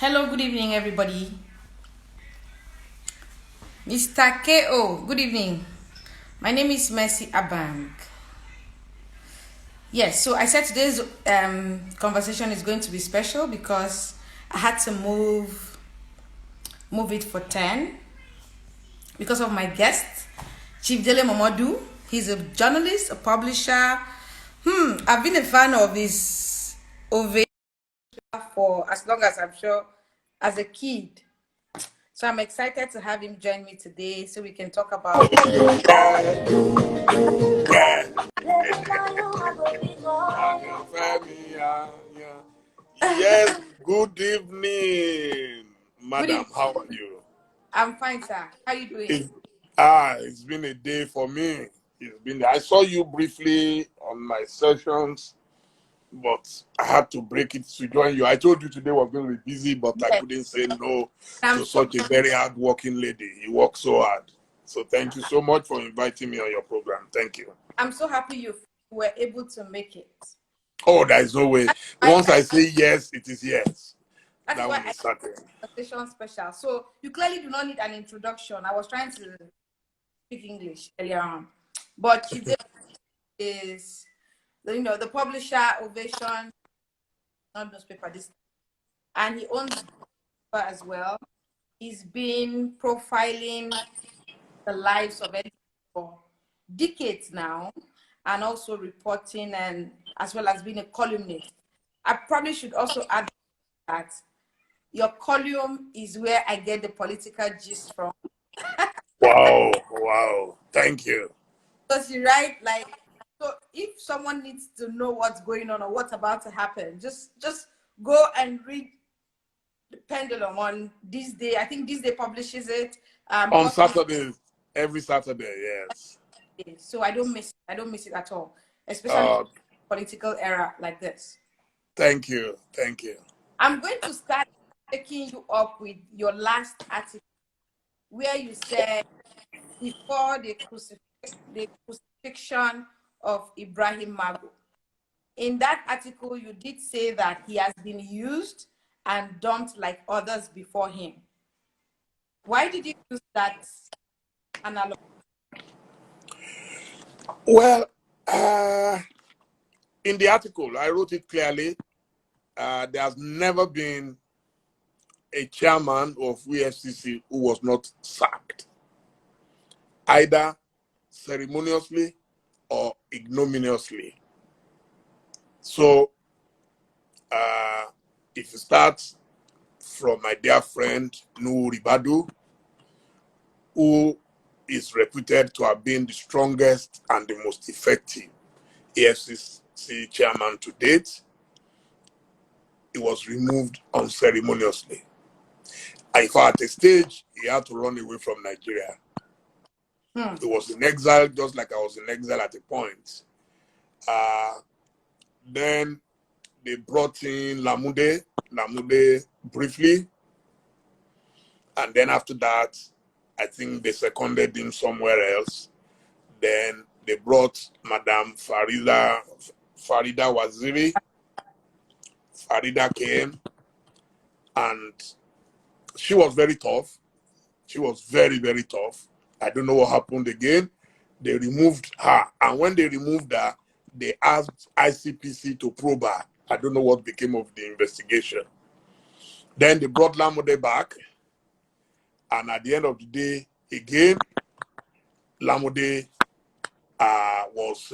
Hello, good evening, everybody. Mr. KO, good evening. My name is Mercy Abang. Yes, so I said today's conversation is going to be special because I had to move it for 10 because of my guest, Chief Dele Momodu. He's a journalist, a publisher. I've been a fan of his ovation for as long as I'm sure as a kid. So I'm excited to have him join me today so we can talk about. Yes, good evening, Good madam. evening. How are you? I'm fine, sir. How are you doing? It's been a day for me. I saw you briefly on my sessions, but I had to break it to join you. I told you today was going to be busy, but I Yes. couldn't say no I'm to so such a very hard-working lady. You work so hard. So thank you so much for inviting me on your program. Thank you. I'm so happy you were able to make it. Oh, there is no way. I, Once I say yes, it is yes. that is That why one I is certain. station special. So you clearly do not need an introduction. I was trying to speak English earlier on, but Chide is the publisher Ovation, not newspaper this, and he owns Viva as well. He's been profiling the lives of editors for decades now, and also reporting and as well as being a columnist. I probably should also add that your column is where I get the political gist from. Wow, wow. Thank you. Because you write like, so if someone needs to know what's going on or what's about to happen, just go and read the Pendulum on this day. I think this day publishes it. On Saturdays, every Saturday, yes. So I don't miss it at all, especially Uh, political era like this. Thank you. Thank you. I'm going to start taking you up with your last article where you said before the crucifixion of Ibrahim Mago. In that article, you did say that he has been used and dumped like others before him. Why did you use that analogy? Well, in the article, I wrote it clearly. There has never been a chairman of EFCC who was not sacked, either ceremoniously or ignominiously. So, if you start from my dear friend Nuhu Ribadu, who is reputed to have been the strongest and the most effective EFCC chairman to date, he was removed unceremoniously. In fact, at a stage, he had to run away from Nigeria. He was in exile, just like I was in exile at a point. Then they brought in Lamude briefly. And then after that, I think they seconded him somewhere else. Then they brought Madame Farida Waziri. Farida came, and she was very tough. She was very, very tough. I don't know what happened again. They removed her. And when they removed her, they asked ICPC to probe her. I don't know what became of the investigation. Then they brought Lamude back. And at the end of the day, again, Lamude was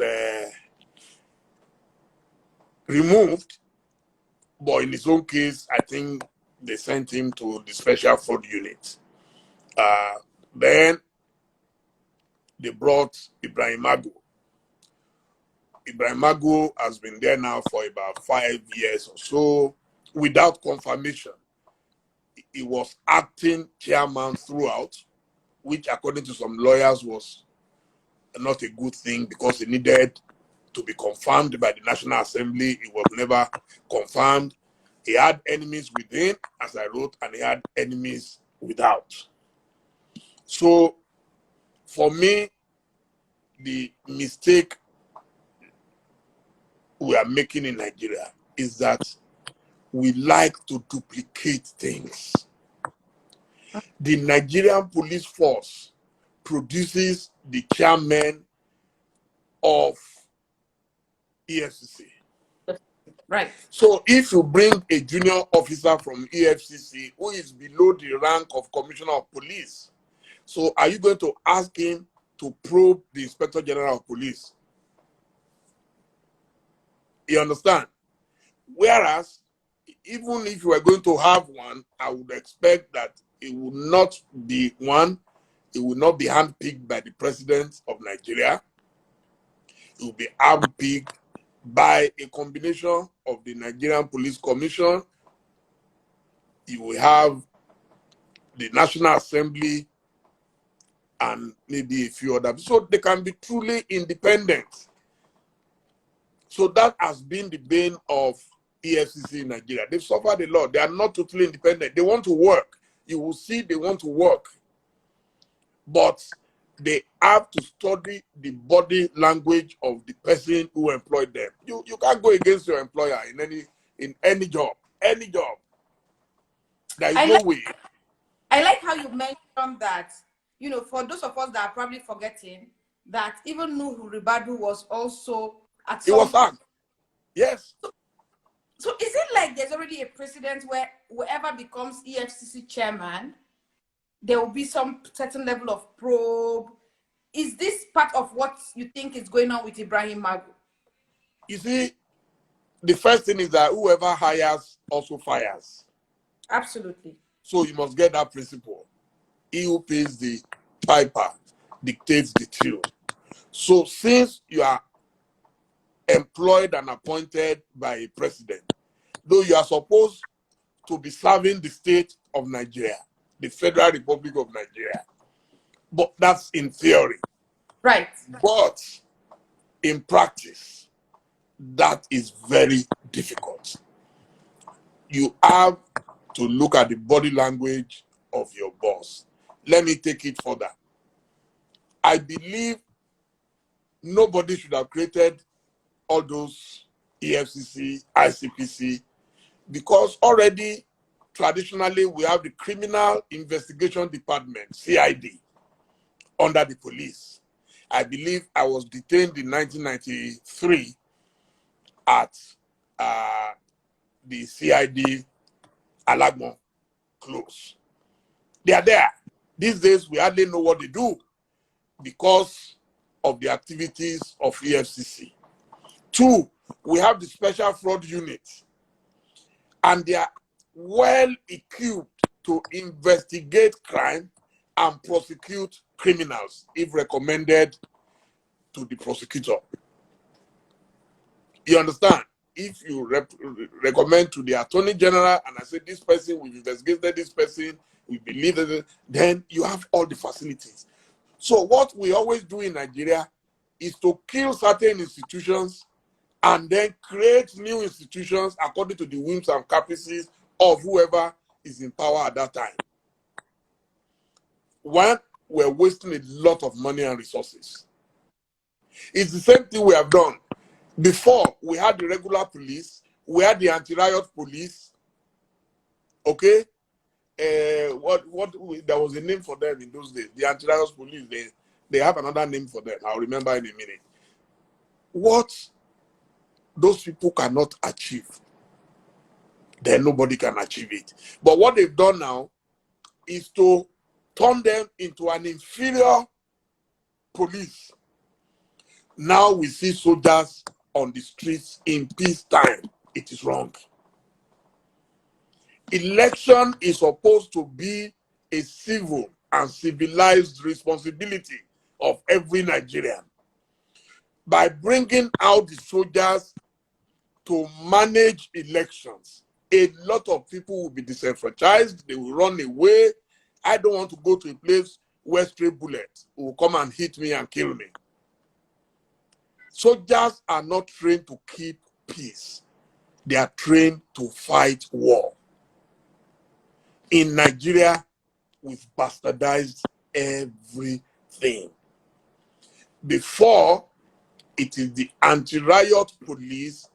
removed. But in his own case, I think they sent him to the special fraud unit. Then they brought Ibrahim Mago. Ibrahim Mago has been there now for about 5 years or so without confirmation. He was acting chairman throughout, which according to some lawyers was not a good thing because he needed to be confirmed by the National Assembly. It was never confirmed. He had enemies within, as I wrote, and he had enemies without. So for me, the mistake we are making in Nigeria is that we like to duplicate things. The Nigerian police force produces the chairman of EFCC. Right. So if you bring a junior officer from EFCC who is below the rank of commissioner of police, so are you going to ask him to probe the inspector general of police? You understand? Whereas, even if you are going to have one, I would expect that it will not be one, it will not be handpicked by the president of Nigeria. It will be handpicked by a combination of the Nigerian Police Commission. You will have the National Assembly and maybe a few others. So they can be truly independent. So that has been the bane of EFCC in Nigeria. They've suffered a lot. They are not totally independent. They want to work. You will see they want to work. But they have to study the body language of the person who employed them. You can't go against your employer in any job. Any job. There is no way. I like how you mentioned that, you know, for those of us that are probably forgetting that even Nuhu Ribadu was also at some... He was sacked. Yes. So is it like there's already a precedent where whoever becomes EFCC chairman, there will be some certain level of probe? Is this part of what you think is going on with Ibrahim Magu? You see, the first thing is that whoever hires also fires. Absolutely. So you must get that principle. He who pays the piper dictates the tune. So since you are employed and appointed by a president, though you are supposed to be serving the state of Nigeria, the Federal Republic of Nigeria, but that's in theory. Right. But in practice, that is very difficult. You have to look at the body language of your boss. Let me take it further. I believe nobody should have created all those EFCC, ICPC, because already traditionally we have the Criminal Investigation Department, CID, under the police. I believe I was detained in 1993 at the CID Alagmo close. They are there. These days, we hardly know what they do because of the activities of EFCC. Two, we have the Special Fraud Unit, and they are well equipped to investigate crime and prosecute criminals if recommended to the prosecutor. You understand? If you recommend to the Attorney General and I say this person, we've investigated this person, we believe that, then you have all the facilities. So what we always do in Nigeria is to kill certain institutions and then create new institutions according to the whims and caprices of whoever is in power at that time. One, we're wasting a lot of money and resources. It's the same thing we have done. Before, we had the regular police, we had the anti-riot police, okay? There was a name for them in those days. The anti-riot police, they have another name for them. I'll remember in a minute. What those people cannot achieve, then nobody can achieve it. But what they've done now is to turn them into an inferior police. Now we see soldiers on the streets in peacetime. It is wrong. Election is supposed to be a civil and civilized responsibility of every Nigerian. By bringing out the soldiers to manage elections, a lot of people will be disenfranchised. They will run away. I don't want to go to a place where stray bullets will come and hit me and kill me. Soldiers are not trained to keep peace. They are trained to fight war. In Nigeria, we've bastardized everything. Before, it is the anti-riot police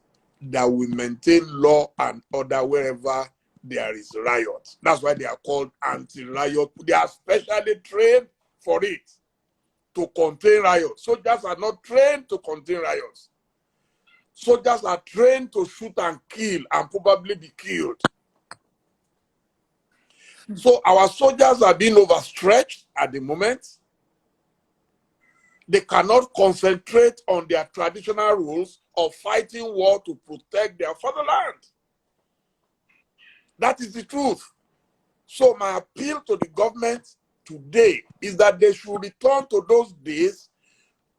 that will maintain law and order wherever there is riot. That's why they are called anti-riot. They are specially trained for it, to contain riots. Soldiers are not trained to contain riots. Soldiers are trained to shoot and kill and probably be killed. So our soldiers are being overstretched at the moment. They cannot concentrate on their traditional rules of fighting war to protect their fatherland. That is the truth. So my appeal to the government today is that they should return to those days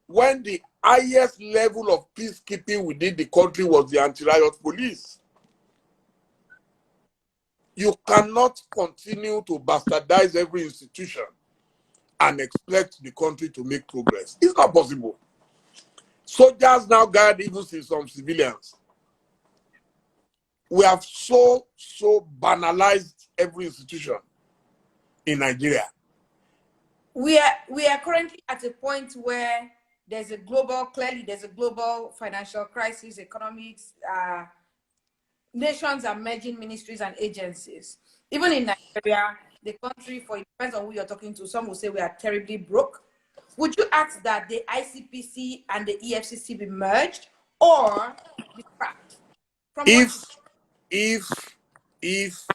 when the highest level of peacekeeping within the country was the anti-riot police. You cannot continue to bastardize every institution and expect the country to make progress. It's not possible. Soldiers now guard even some civilians. We have so banalized every institution in Nigeria. We are currently at a point where there's a global financial crisis, economics, nations are merging ministries and agencies. Even in Nigeria, the country, for it depends on who you're talking to, some will say we are terribly broke. Would you ask that the ICPC and the EFCC be merged or be scrapped? If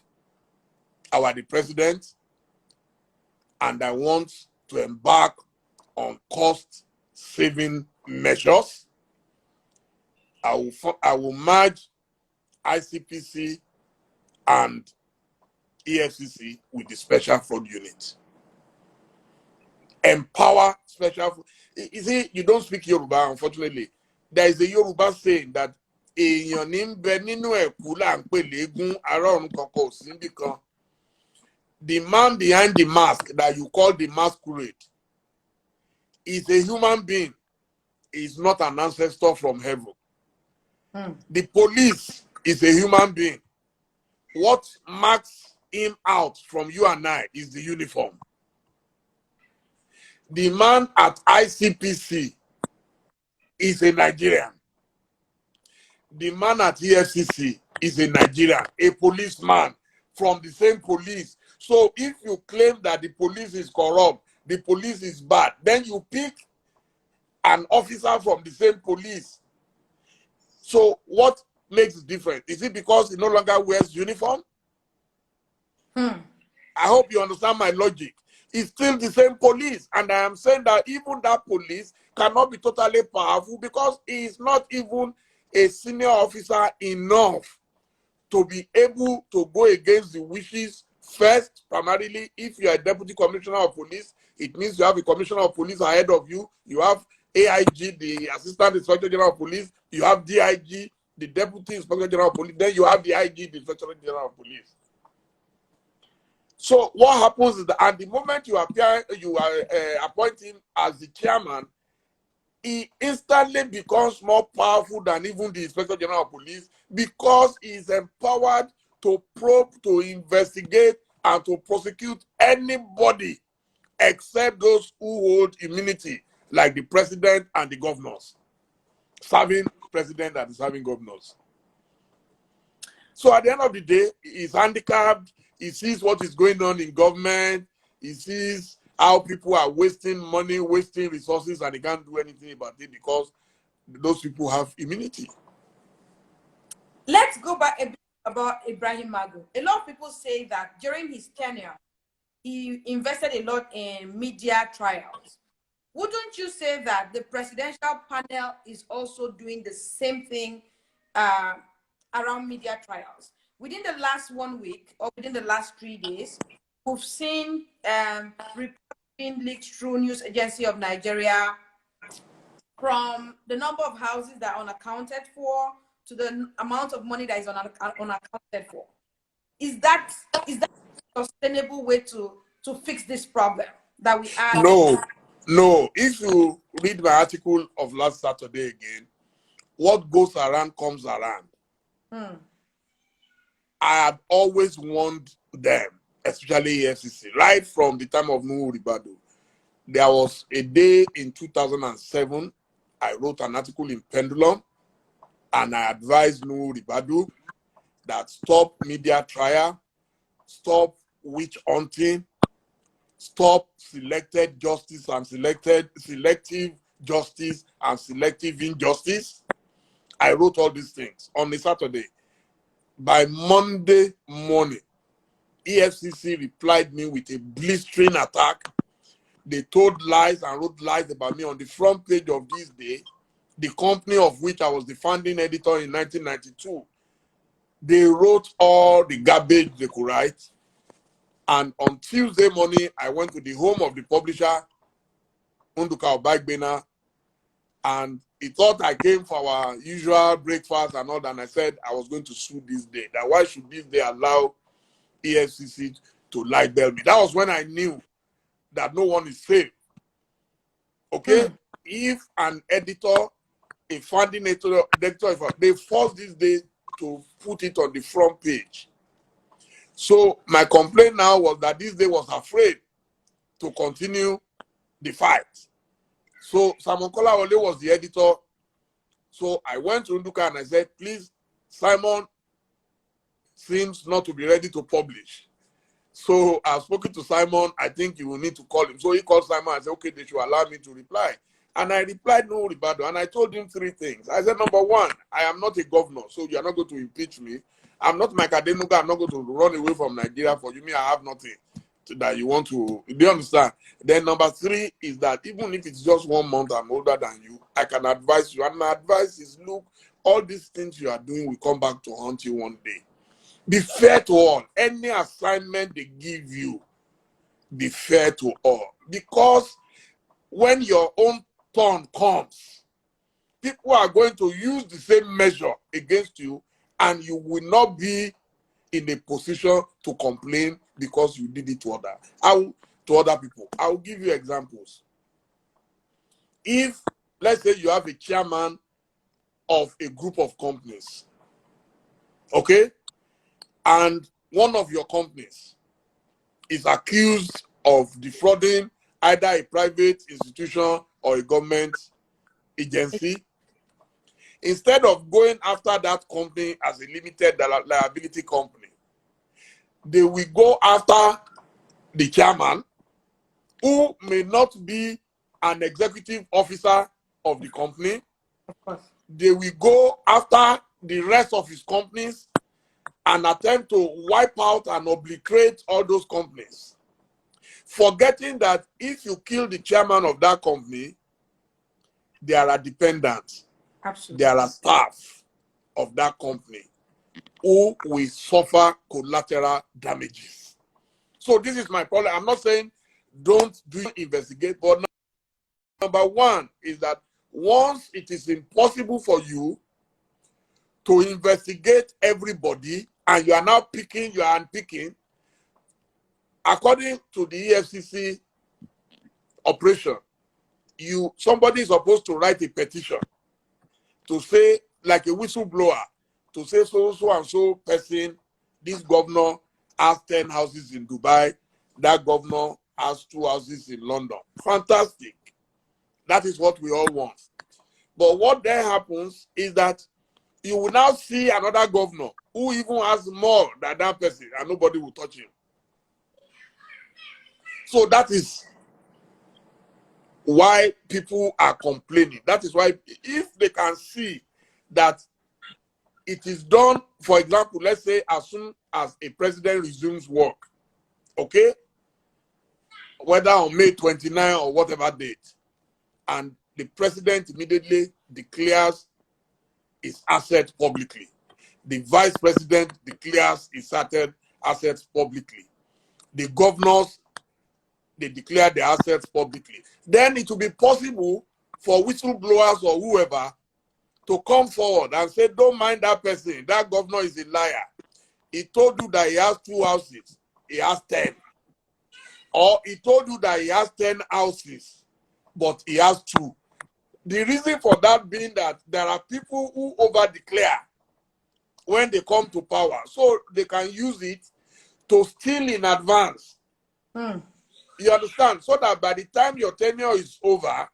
I were the president and I want to embark on cost-saving measures, I will merge ICPC and EFCC with the Special Fraud Unit. Empower special fraud. You see, you don't speak Yoruba, unfortunately. There is a Yoruba saying that the man behind the mask that you call the masquerade is a human being, is not an ancestor from heaven. The police is a human being. What marks him out from you and I is the uniform. The man at ICPC is a Nigerian. The man at EFCC is a Nigerian, a policeman from the same police. So if you claim that the police is corrupt, the police is bad, then you pick an officer from the same police. So what makes it different? Is it because he no longer wears uniform? I hope you understand my logic. It's still the same police. And I am saying that even that police cannot be totally powerful because he is not even a senior officer enough to be able to go against the wishes. First, primarily, if you are a deputy commissioner of police, it means you have a commissioner of police ahead of you. You have AIG, the assistant inspector general of police. You have DIG, the deputy inspector general of police. Then you have the IG, the inspector general of police. So what happens is that at the moment you are appointing as the chairman, he instantly becomes more powerful than even the inspector general of police because he is empowered to probe, to investigate, and to prosecute anybody except those who hold immunity, like the president and the governors, serving president and serving governors. So at the end of the day, he's handicapped. He sees what is going on in government. He sees how people are wasting money, wasting resources, and he can't do anything about it because those people have immunity. Let's go back a bit about Ibrahim Magu. A lot of people say that during his tenure, he invested a lot in media trials. Wouldn't you say that the presidential panel is also doing the same thing around media trials? Within the last 1 week or within the last 3 days, we've seen reports being leaked through News Agency of Nigeria from the number of houses that are unaccounted for to the amount of money that is unaccounted for. Is that a sustainable way to fix this problem that we are? No. If you read my article of last Saturday again, what goes around comes around. I have always warned them, especially EFCC, right from the time of Nuhu Ribadu. There was a day in 2007, I wrote an article in Pendulum And I advised Nuhu Ribadu that stop media trial, stop witch hunting, stop selected justice and selective justice and selective injustice. I wrote all these things on a Saturday. By Monday morning, EFCC replied me with a blistering attack. They told lies and wrote lies about me on the front page of This Day, the company of which I was the founding editor in 1992. They wrote all the garbage they could write. And on Tuesday morning, I went to the home of the publisher, Unduka Obagbena, and he thought I came for our usual breakfast and all that. And I said I was going to sue This Day. That why should This Day allow EFCC to libel me? That was when I knew that no one is safe. Okay? If an editor, a founding editor, they forced This Day to put it on the front page. So my complaint now was that This Day was afraid to continue the fight. So Simon Kolawole was the editor. So I went to Nduka and I said, please, Simon seems not to be ready to publish. So I've spoken to Simon. I think you will need to call him. So he called Simon and said, okay, they should allow me to reply. And I replied, no, Ribado. And I told him three things. I said, number one, I am not a governor, so you are not going to impeach me. I'm not Mike Adenuga. I'm not going to run away from Nigeria for you. Me, I have nothing that you want to. Do you understand? Then number three is that even if it's just 1 month I'm older than you, I can advise you. And my advice is, look, all these things you are doing will come back to haunt you one day. Be fair to all. Any assignment they give you, be fair to all. Because when your own turn comes, people are going to use the same measure against you, and you will not be in a position to complain because you did it to other people. I will give you examples. If, let's say, you have a chairman of a group of companies, okay, and one of your companies is accused of defrauding either a private institution or a government agency, instead of going after that company as a limited liability company, they will go after the chairman, who may not be an executive officer of the company. Of course. They will go after the rest of his companies and attempt to wipe out and obliterate all those companies, forgetting that if you kill the chairman of that company, there are dependents. Absolutely. There are staff of that company who will suffer collateral damages. So this is my problem. I'm not saying don't investigate, but number one is that once it is impossible for you to investigate everybody, and you are now picking, you are unpicking, according to the EFCC operation, somebody is supposed to write a petition to say, like a whistleblower, to say so and so person, this governor has 10 houses in Dubai, that governor has 2 houses in London. Fantastic. That is what we all want. But what then happens is that you will now see another governor who even has more than that person, and nobody will touch him. So that is why people are complaining. That is why, if they can see that it is done, for example, let's say as soon as a president resumes work, okay, whether on May 29 or whatever date, and the president immediately declares his assets publicly, the vice president declares his assets publicly, the governors, they declare their assets publicly, then it will be possible for whistleblowers or whoever to come forward and say, don't mind that person, that governor is a liar. He told you that he has 2 houses, he has 10. Or he told you that he has 10 houses, but he has 2. The reason for that being that there are people who over-declare when they come to power, so they can use it to steal in advance. You understand? So that by the time your tenure is over,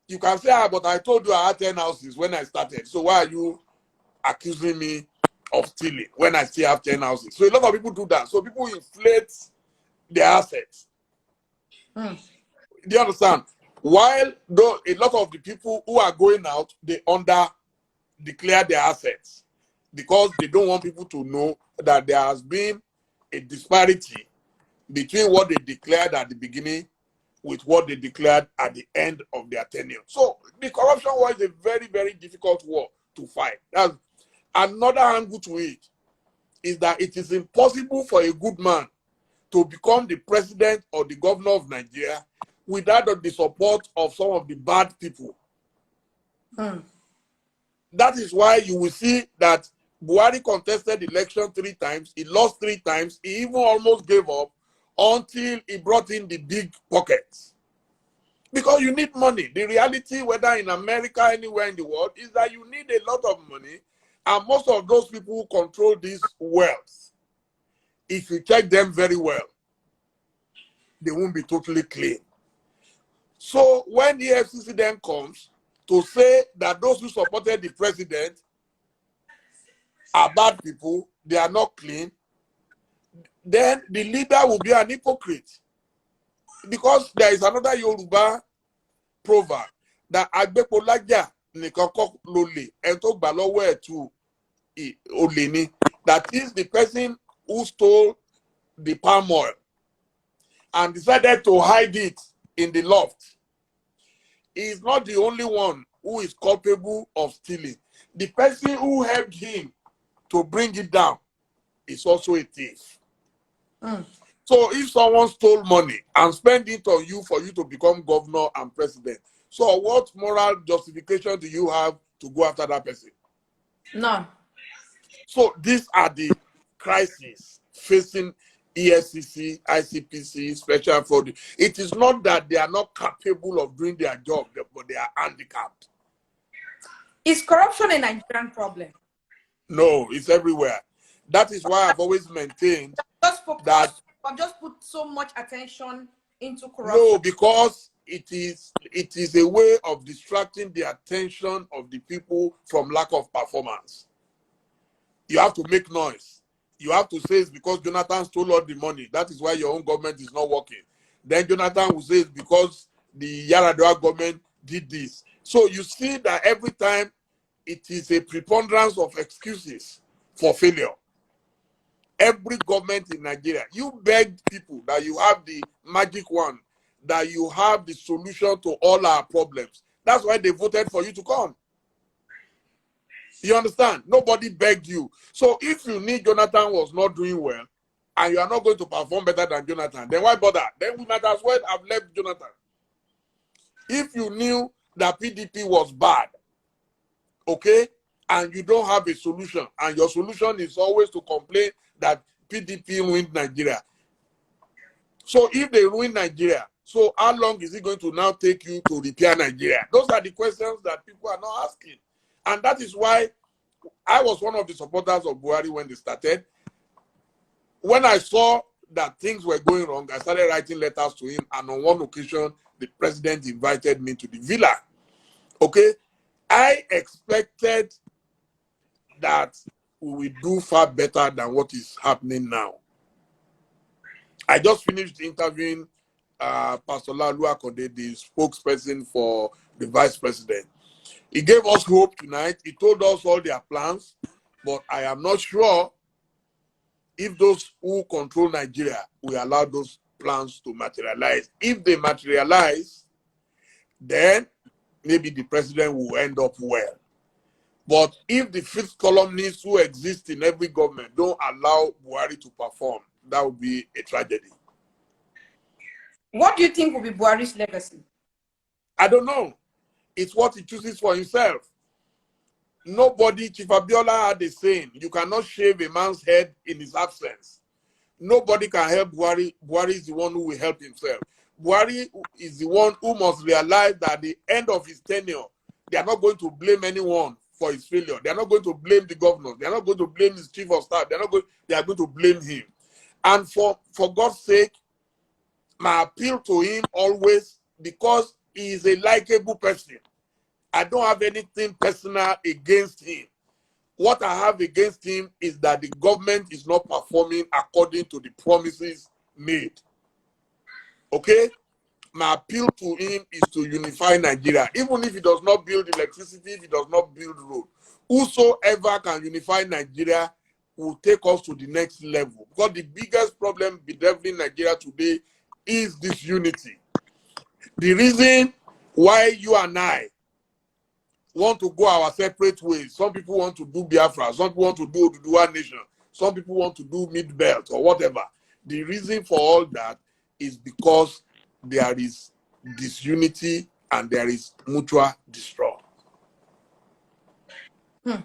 you can say, but I told you I had 10 houses when I started. So why are you accusing me of stealing when I still have 10 houses. So a lot of people do that. So people inflate their assets. Mm. Do you understand? While though a lot of the people who are going out, they declare their assets because they don't want people to know that there has been a disparity between what they declared at the beginning with what they declared at the end of their tenure. So the corruption war is a very, very difficult war to fight. That's another angle to it, is that it is impossible for a good man to become the president or the governor of Nigeria without the support of some of the bad people. Mm. That is why you will see that Buhari contested the election 3 times. He lost 3 times. He even almost gave up until he brought in the big pockets. Because you need money. The reality, whether in America, anywhere in the world, is that you need a lot of money. And most of those people who control this wealth, if you check them very well, they won't be totally clean. So when the FCC then comes to say that those who supported the president are bad people, they are not clean, then the leader will be an hypocrite. Because there is another Yoruba proverb that Agbepolaja nìkan kọ́ ló lè, ẹni tó gbà lọ́wọ́ ẹ̀ tú olè ni. That is the person who stole the palm oil and decided to hide it in the loft. He is not the only one who is culpable of stealing. The person who helped him to bring it down is also a thief. Mm. So if someone stole money and spent it on you for you to become governor and president, so what moral justification do you have to go after that person? No. So these are the crises facing ESCC, ICPC, special fraud. It is not that they are not capable of doing their job, but they are handicapped. Is corruption a Nigerian problem? No, it's everywhere. That is why I've always maintained that. I've just put so much attention into corruption. No, because it is a way of distracting the attention of the people from lack of performance. You have to make noise. You have to say it's because Jonathan stole all the money. That is why your own government is not working. Then Jonathan will say it's because the Yaradua government did this. So you see that every time it is a preponderance of excuses for failure. Every government in Nigeria, you begged people that you have the magic one, that you have the solution to all our problems. That's why they voted for you to come. You understand? Nobody begged you. So if you knew Jonathan was not doing well, and you are not going to perform better than Jonathan, then why bother? Then we might as well have left Jonathan. If you knew that PDP was bad, okay, and you don't have a solution, and your solution is always to complain that PDP ruined Nigeria. So if they ruin Nigeria, so how long is it going to now take you to repair Nigeria? Those are the questions that people are not asking. And that is why I was one of the supporters of Buhari when they started. When I saw that things were going wrong, I started writing letters to him. And on one occasion, the president invited me to the villa. Okay? I expected that we will do far better than what is happening now. I just finished interviewing Pastor Lalu Akode, the spokesperson for the vice president. He gave us hope tonight. He told us all their plans, but I am not sure if those who control Nigeria will allow those plans to materialize. If they materialize, then maybe the president will end up well. But if the fifth columnists who exist in every government don't allow Buhari to perform, that would be a tragedy. What do you think will be Buhari's legacy? I don't know. It's what he chooses for himself. Nobody, Chief Abiola had a saying, you cannot shave a man's head in his absence. Nobody can help Buhari. Buhari is the one who will help himself. Buhari is the one who must realize that at the end of his tenure, they are not going to blame anyone for his failure. They are not going to blame the governor. They are not going to blame his chief of staff. They are going to blame him. And for God's sake, my appeal to him always, because he is a likable person. I don't have anything personal against him. What I have against him is that the government is not performing according to the promises made. Okay? My appeal to him is to unify Nigeria. Even if he does not build electricity, if he does not build road, whosoever can unify Nigeria will take us to the next level. Because the biggest problem bedeviling Nigeria today is this unity. The reason why you and I want to go our separate ways, some people want to do Biafra, some people want to do Oduduwa Nation, some people want to do Mid-Belt or whatever. The reason for all that is because there is disunity and there is mutual distrust. So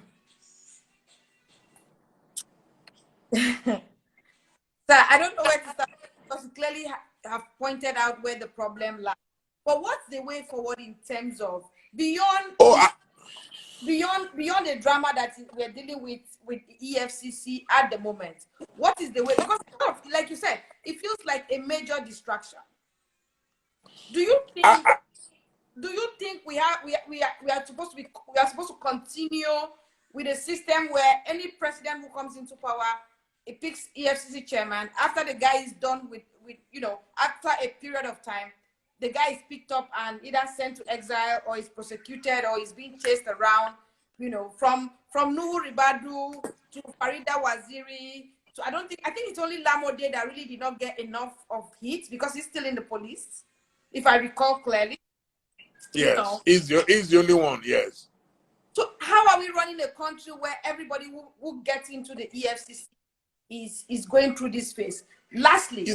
I don't know where to start because you clearly have pointed out where the problem lies. But what's the way forward in terms of beyond the drama that we're dealing with EFCC at the moment? What is the way? Because like you said, it feels like a major distraction. Do you think we are supposed to continue with a system where any president who comes into power, it picks EFCC chairman, after the guy is done with after a period of time, the guy is picked up and either sent to exile or is prosecuted or is being chased around, from Nuhu Ribadu to Farida Waziri to I think it's only Lamode that really did not get enough of heat because he's still in the police, if I recall clearly. Yes, he's the only one, yes. So how are we running a country where everybody who gets into the EFCC is going through this phase? Lastly,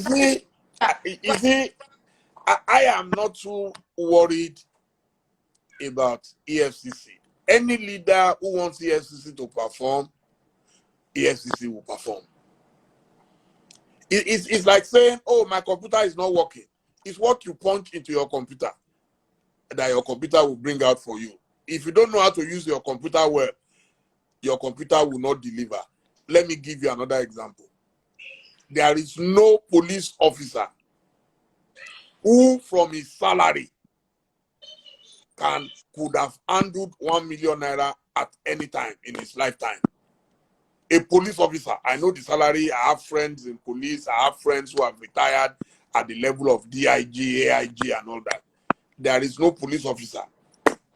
I am not too worried about EFCC. Any leader who wants EFCC to perform, EFCC will perform. It's like saying, oh, my computer is not working. It's what you punch into your computer that your computer will bring out for you. If you don't know how to use your computer well, your computer will not deliver. Let me give you another example. There is no police officer who from his salary could have handled 1 million naira at any time in his lifetime. A police officer, I know the salary, I have friends in police, I have friends who have retired at the level of DIG, AIG and all that. There is no police officer,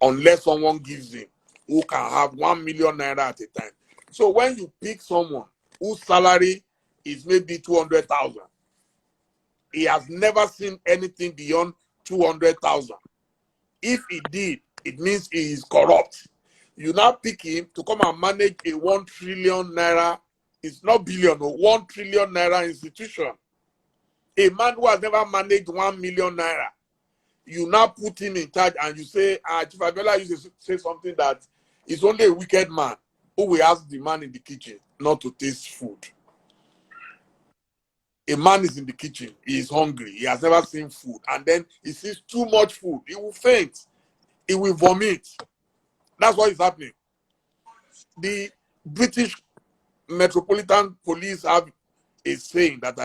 unless someone gives him, who can have 1 million naira at a time. So when you pick someone whose salary is maybe 200,000, he has never seen anything beyond 200,000. If he did, it means he is corrupt. You now pick him to come and manage a 1 trillion naira, it's not billion, no, 1 trillion naira institution. A man who has never managed 1 million naira, you now put him in charge and you say, Chief Abiola used to say something that it's only a wicked man who will ask the man in the kitchen not to taste food. A man is in the kitchen, he is hungry, he has never seen food, and then he sees too much food, he will faint, he will vomit. That's what is happening. The British Metropolitan Police have a saying that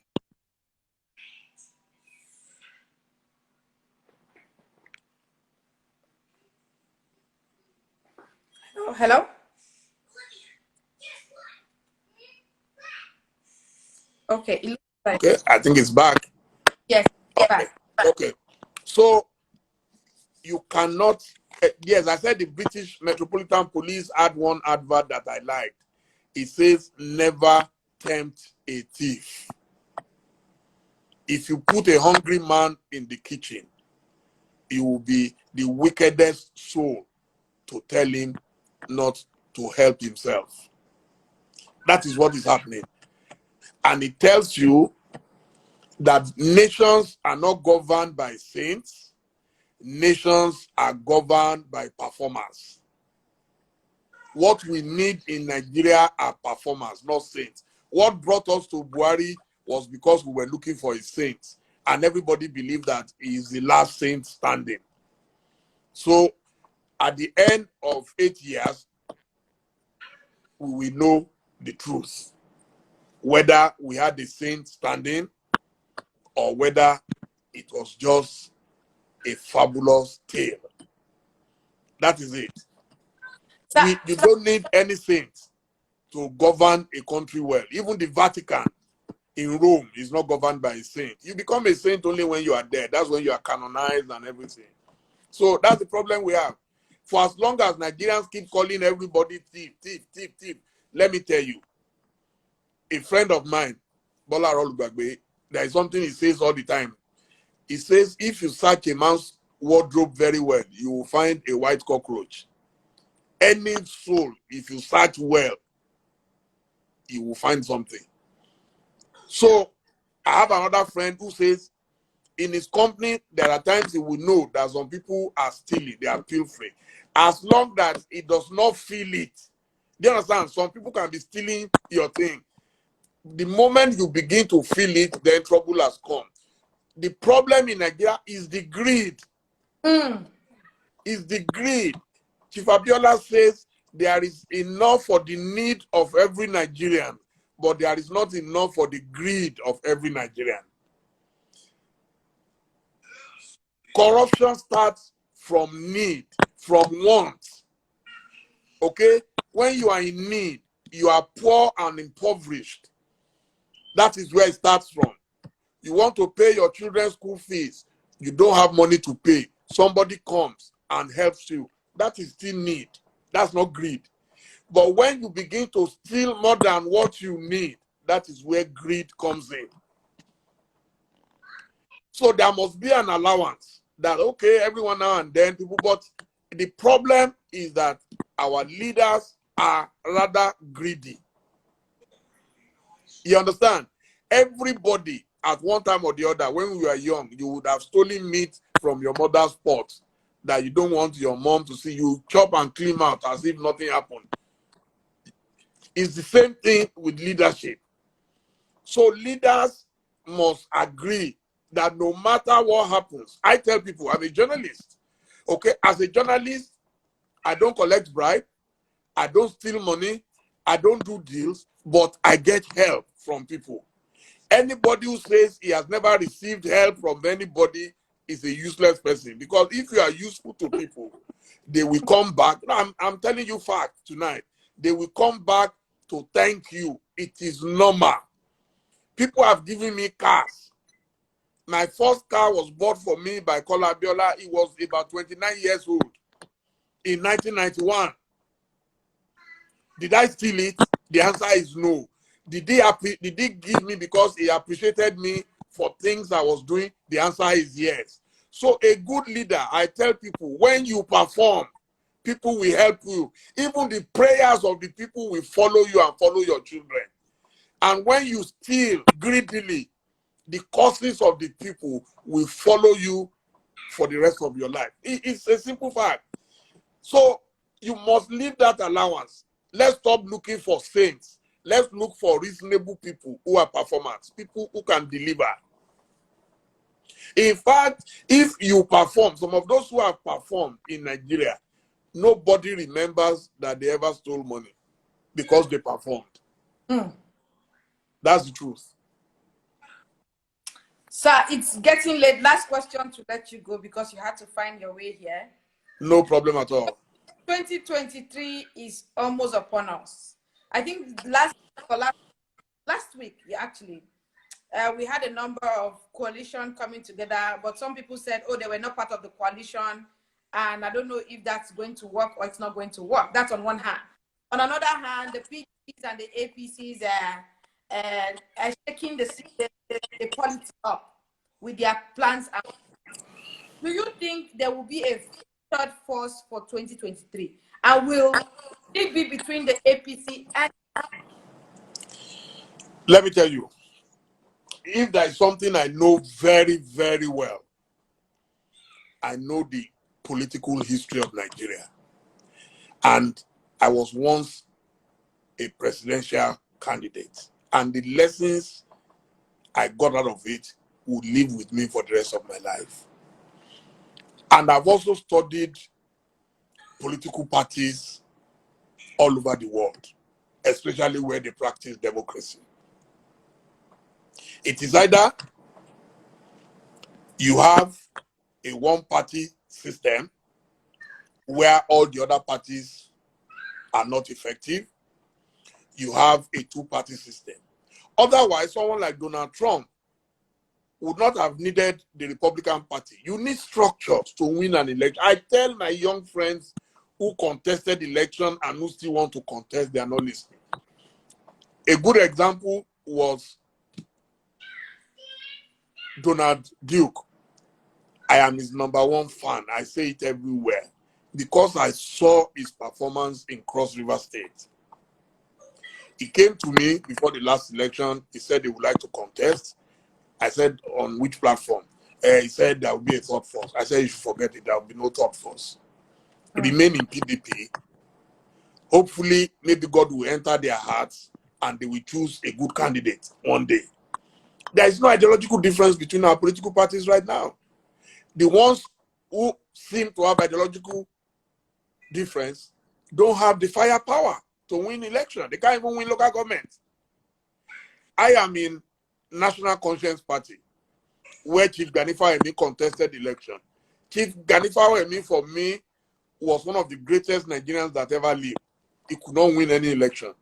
hello? Okay, it looks like okay, I think it's back. yes, Okay. back. Okay. So you cannot, yes, I said the British Metropolitan Police had one advert that I liked. It says, never tempt a thief. If you put a hungry man in the kitchen, it will be the wickedest soul to tell him not to help himself. That is what is happening. And it tells you that nations are not governed by saints. Nations are governed by performers. What we need in Nigeria are performers, not saints. What brought us to Buhari was because we were looking for a saint, and everybody believed that he is the last saint standing. So at the end of 8 years, we will know the truth, whether we had the saint standing or whether it was just a fabulous tale. That is it. You don't need any saints. to govern a country well. Even the Vatican in Rome is not governed by a saint. You become a saint only when you are dead. That's when you are canonized and everything. So that's the problem we have. For as long as Nigerians keep calling everybody thief, thief, thief, thief, let me tell you, a friend of mine, Bola Rolubagbe, there is something he says all the time. He says, if you search a man's wardrobe very well, you will find a white cockroach. Any soul, if you search well, you will find something. So I have another friend who says in his company, there are times he will know that some people are stealing, they are pilfering. As long as he does not feel it. Do you understand? Some people can be stealing your thing. The moment you begin to feel it, then trouble has come. The problem in Nigeria is the greed. Is the greed. Chief Abiola says there is enough for the need of every Nigerian, but there is not enough for the greed of every Nigerian. Corruption starts from need, from want. Okay? When you are in need, you are poor and impoverished. That is where it starts from. You want to pay your children's school fees. You don't have money to pay. Somebody comes and helps you. That is still need. That's not greed. But when you begin to steal more than what you need, that is where greed comes in. So there must be an allowance that, okay, everyone now and then people, but the problem is that our leaders are rather greedy. You understand? Everybody at one time or the other, when we were young, you would have stolen meat from your mother's pot that you don't want your mom to see. You chop and clean out as if nothing happened. It's the same thing with leadership. So leaders must agree that no matter what happens, I tell people, I'm a journalist. Okay, as a journalist, I don't collect bribe, I don't steal money, I don't do deals, but I get help from people. Anybody who says he has never received help from anybody is a useless person. Because if you are useful to people, they will come back. I'm telling you facts tonight. They will come back to thank you. It is normal. People have given me cars. My first car was bought for me by Kola Abiola. He was about 29 years old in 1991. Did I steal it? The answer is no. Did he give me because he appreciated me for things I was doing? The answer is yes. So a good leader, I tell people, when you perform, people will help you. Even the prayers of the people will follow you and follow your children. And when you steal greedily, the curses of the people will follow you for the rest of your life. It's a simple fact. So you must leave that allowance. Let's stop looking for saints. Let's look for reasonable people who are performers, people who can deliver. In fact, if you perform, some of those who have performed in Nigeria, nobody remembers that they ever stole money because they performed. That's the truth. Sir, it's getting late. Last question to let you go because you had to find your way here. No problem at all. 2023 is almost upon us. I think last week, actually, we had a number of coalition coming together, but some people said, oh, they were not part of the coalition, and I don't know if that's going to work or it's not going to work. That's on one hand. On another hand, the PDPs and the APCs are shaking the politics up with their plans. Do you think there will be a third force for 2023? And will it be between the APC and... Let me tell you, if there is something I know very, very well, I know the political history of Nigeria. And I was once a presidential candidate. And the lessons I got out of it would live with me for the rest of my life. And I've also studied political parties all over the world, especially where they practice democracy. It is either you have a one-party system where all the other parties are not effective. you have a two-party system. Otherwise, someone like Donald Trump would not have needed the Republican Party. You need structures to win an election. I tell my young friends who contested election and who still want to contest, they are not listening. A good example was Donald Duke. I am his #1 fan. I say it everywhere because I saw his performance in Cross River State. He came to me before the last election. He said he would like to contest. I said, on which platform? He said there will be a third force. I said, you should forget it. There will be no third force. Remain in PDP. Hopefully, maybe God will enter their hearts and they will choose a good candidate one day. There is no ideological difference between our political parties right now. The ones who seem to have ideological difference don't have the firepower to win election. They can't even win local government. I am in National Conscience Party, where Chief Ganifa Emi contested election. Chief Ganifa Emi, for me, was one of the greatest Nigerians that ever lived. He could not win any election.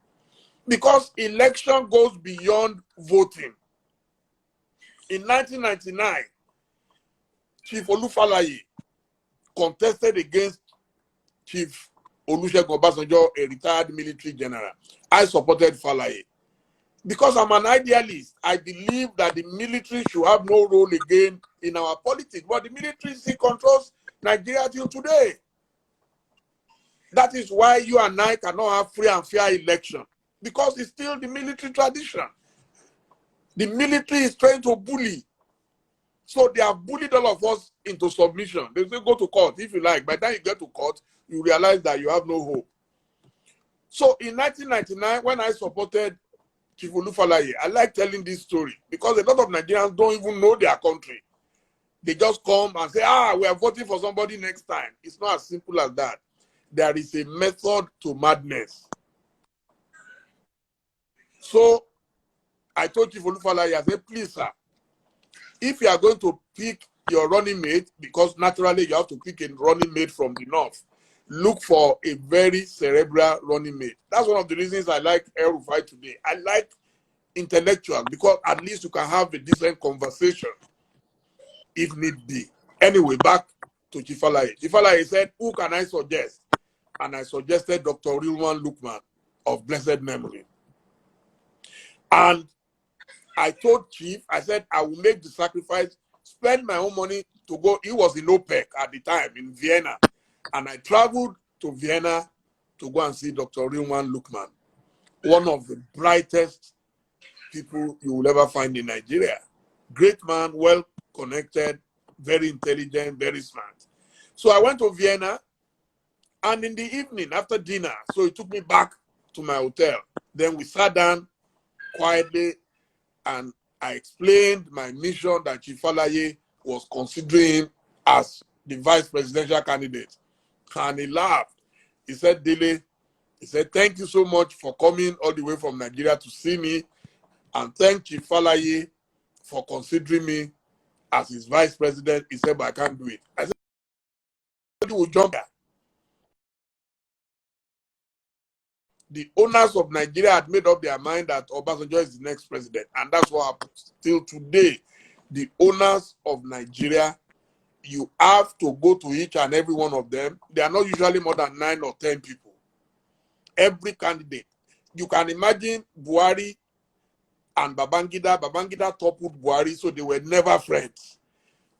Because election goes beyond voting. In 1999, Chief Olufalaye contested against Chief Olusegun Obasanjo, a retired military general. I supported Falaye. Because I'm an idealist, I believe that the military should have no role again in our politics. But the military still controls Nigeria till today. That is why you and I cannot have free and fair election. Because it's still the military tradition. The military is trying to bully. So they have bullied all of us into submission. They say go to court if you like. By the time you get to court, you realize that you have no hope. So in 1999, when I supported Chief Olufalaye, I like telling this story because a lot of Nigerians don't even know their country. They just come and say, we are voting for somebody next time. It's not as simple as that. There is a method to madness. So I told Chief Olufalaye, I said, please, sir, if you are going to pick your running mate, because naturally you have to pick a running mate from the north, look for a very cerebral running mate. That's one of the reasons I like El Rufai today. I like intellectuals because at least you can have a decent conversation if need be. Anyway, back to Chief Falaye. Chief Falaye said, who can I suggest? And I suggested Dr. Rilwan Lukman of blessed memory. And I told Chief, I said, I will make the sacrifice, spend my own money to go. He was in OPEC at the time in Vienna. And I traveled to Vienna to go and see Dr. Rilwan Lukman, one of the brightest people you will ever find in Nigeria. Great man, well connected, very intelligent, very smart. So I went to Vienna, and in the evening after dinner, so he took me back to my hotel. Then we sat down quietly, and I explained my mission that Chief Falaye was considering as the vice presidential candidate. And he laughed. He said, Dele, he said, thank you so much for coming all the way from Nigeria to see me. And thank Chief Falaye for considering me as his vice president. He said, but I can't do it. I said, you will jump there. The owners of Nigeria had made up their mind that Obasanjo is the next president. And that's what happens. Till today, the owners of Nigeria, you have to go to each and every one of them. They are not usually more than 9 or 10 people. Every candidate. You can imagine Buhari and Babangida. Babangida toppled Buhari, so they were never friends.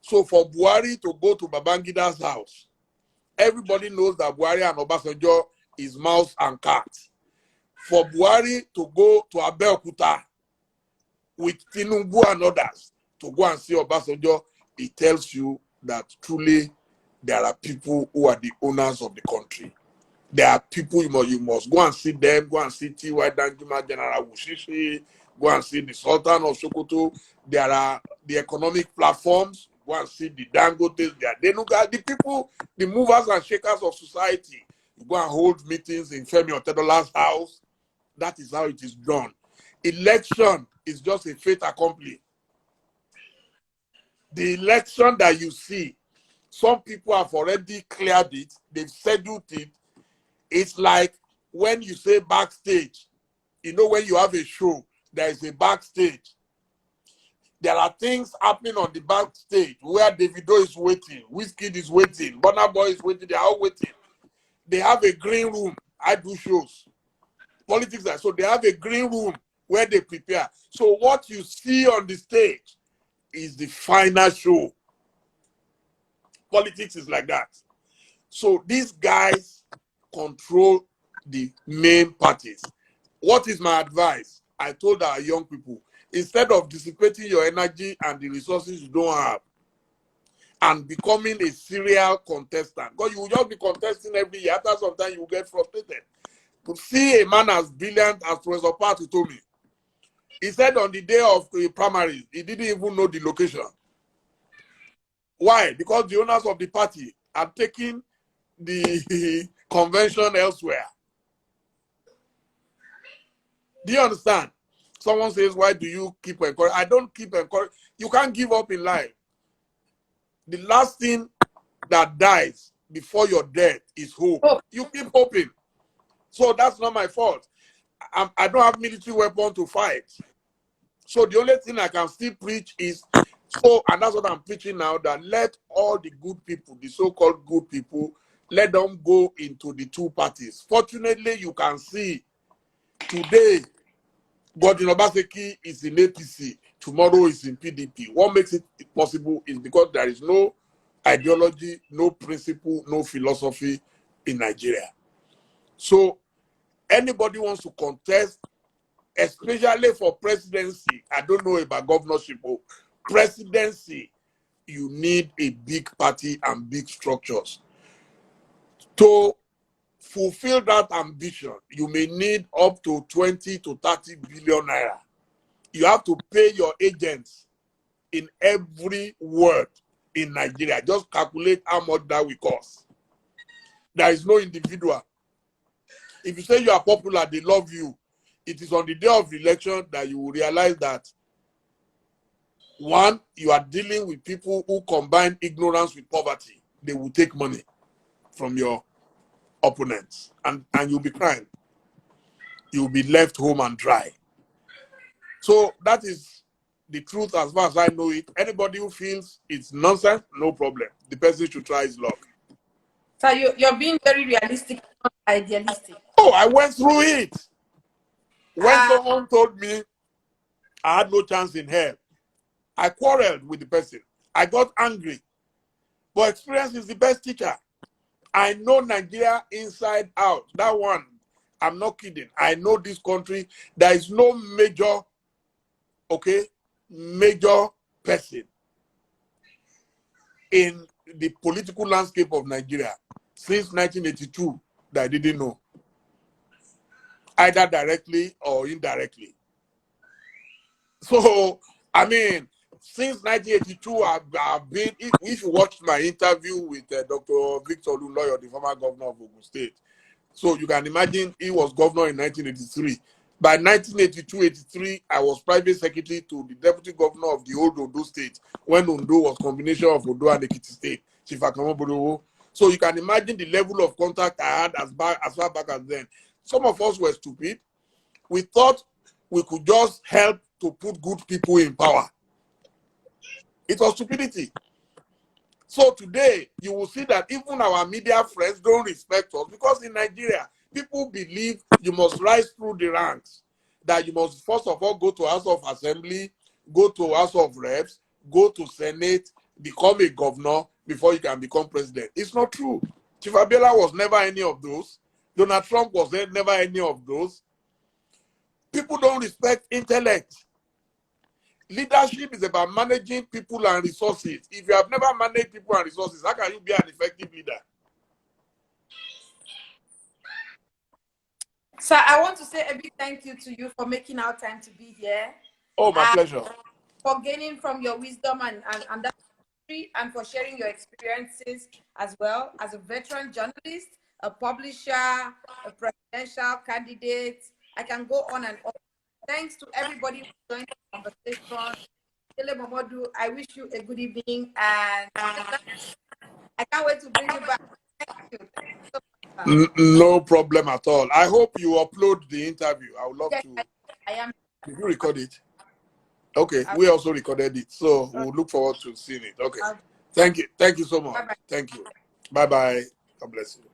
So for Buhari to go to Babangida's house, everybody knows that Buhari and Obasanjo is mouse and cat. For Buhari to go to Abeokuta with Tinubu and others to go and see Obasanjo, it tells you that truly there are people who are the owners of the country. There are people you must go and see them, go and see T.Y. Danjuma, General Wushishi, go and see the Sultan of Sokoto. There are the economic platforms, go and see the Dangotes, the people, the movers and shakers of society. You go and hold meetings in Femi Otedola's house. That is how it is done. Election is just a fait accompli. The election that you see, some people have already cleared it, they've scheduled it. It's like when you say backstage You know, when you have a show, there is a backstage. There are things happening on the backstage where Davido is waiting, Wizkid is waiting, Burna Boy is waiting, they are all waiting. They have a green room. I do shows. Politics, so they have a green room where they prepare. So what you see on the stage is the final show. Politics is like that. So these guys control the main parties. What is my advice? I told our young people, instead of dissipating your energy and the resources you don't have and becoming a serial contestant, because you will just be contesting every year. After some time, you will get frustrated. To see a man as brilliant as Professor Patu told me, he said on the day of the primary, he didn't even know the location. Why? Because the owners of the party are taking the convention elsewhere. Do you understand? Someone says, why do you keep encouraging? I don't keep encouraging. You can't give up in life. The last thing that dies before your death is hope. Oh. You keep hoping. So that's not my fault. I don't have military weapon to fight. So the only thing I can still preach is, and that's what I'm preaching now, that let all the good people, the so-called good people, let them go into the two parties. Fortunately, you can see today, Godwin Obaseki is in APC, tomorrow is in PDP. What makes it possible is because there is no ideology, no principle, no philosophy in Nigeria. So anybody wants to contest, especially for presidency, I don't know about governorship, but presidency, you need a big party and big structures. To fulfill that ambition, you may need up to 20 to 30 billion naira. You have to pay your agents in every word in Nigeria. Just calculate how much that will cost. There is no individual. If you say you are popular, they love you. It is on the day of the election that you will realize that, one, you are dealing with people who combine ignorance with poverty. They will take money from your opponents, and you'll be crying. You'll be left home and dry. So that is the truth as far as I know it. Anybody who feels it's nonsense, no problem. The person should try his luck. So you're being very realistic, not idealistic. Oh, I went through it. When someone told me I had no chance in hell, I quarreled with the person. I got angry. But experience is the best teacher. I know Nigeria inside out. That one, I'm not kidding. I know this country. There is no major person in the political landscape of Nigeria since 1982 that I didn't know, either directly or indirectly. So, I mean, since 1982, I've been, if you watched my interview with Dr. Victor Oluloyo, the former governor of Ogun State, so you can imagine he was governor in 1983. By 1982-83, I was private secretary to the deputy governor of the old Ondo State, when Ondo was a combination of Ondo and Ekiti State, Chief Akamobodo. So you can imagine the level of contact I had as far back as then. Some of us were stupid. We thought we could just help to put good people in power. It was stupidity. So today, you will see that even our media friends don't respect us, because in Nigeria, people believe you must rise through the ranks, that you must first of all go to House of Assembly, go to House of Reps, go to Senate, become a governor before you can become president. It's not true. Chief Abiola was never any of those. Donald Trump was never any of those. People don't respect intellect. Leadership is about managing people and resources. If you have never managed people and resources, how can you be an effective leader? So I want to say a big thank you to you for making our time to be here. Oh, my pleasure. For gaining from your wisdom and that, and for sharing your experiences as well as a veteran journalist, a publisher, a presidential candidate. I can go on and on. Thanks to everybody who joined the conversation. Dele Momodu, I wish you a good evening, and I can't wait to bring you back. Thank you. No problem at all. I hope you upload the interview. I would love Yes, to. I am. Did you record it? Okay, we also recorded it, so we'll look forward to seeing it. Okay, thank you so much. Bye-bye. Thank you. Bye bye. God bless you.